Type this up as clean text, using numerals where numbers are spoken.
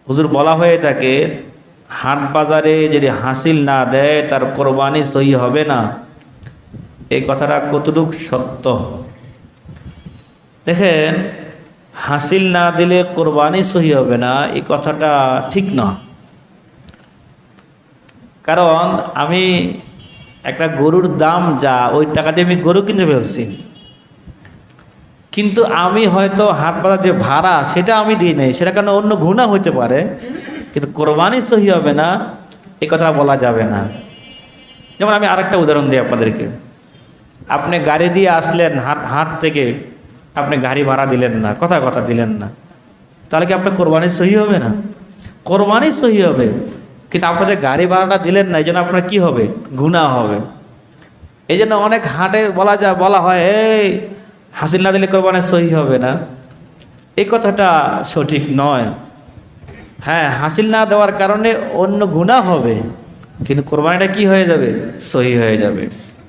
হুজুর বলা হয়ে থাকে হাট বাজারে যদি হাসিল না দেয় তার কোরবানি সহি হবে না। এই কথাটা কতটুকু সত্য? দেখেন, হাসিল না দিলে কোরবানি সহি হবে না, এই কথাটা ঠিক না। কারণ আমি একটা গরুর দাম যা, ওই টাকা দিয়ে আমি গরু কিনে ফেলছি, কিন্তু আমি হয়তো হাট বাজার যে ভাড়া সেটা আমি দিই নাই, সেটা কারণে অন্য গুনাহ হইতে পারে, কিন্তু কোরবানি সহি হবে না এই কথা বলা যাবে না। যেমন আমি আরেকটা উদাহরণ দিই আপনাদেরকে। আপনি গাড়ি দিয়ে আসলেন হাট থেকে, আপনি গাড়ি ভাড়া দিলেন না, কথা দিলেন না, তাহলে কি আপনার কোরবানি সহি হবে না? কোরবানি সহি হবে, কিন্তু আপনাদের গাড়ি ভাড়াটা দিলেন না, এই জন্য আপনার কী হবে? গুনাহ হবে। এই জন্য অনেক হাটে বলা হয় এই হাসিল না দিলে কোরবানি সহি হবে না। এই কথাটা সঠিক নয়। হ্যাঁ, হাসিল না দেওয়ার কারণে অন্য গুনাহ হবে, কিন্তু কোরবানিটা কি হয়ে যাবে? সহি হয়ে যাবে।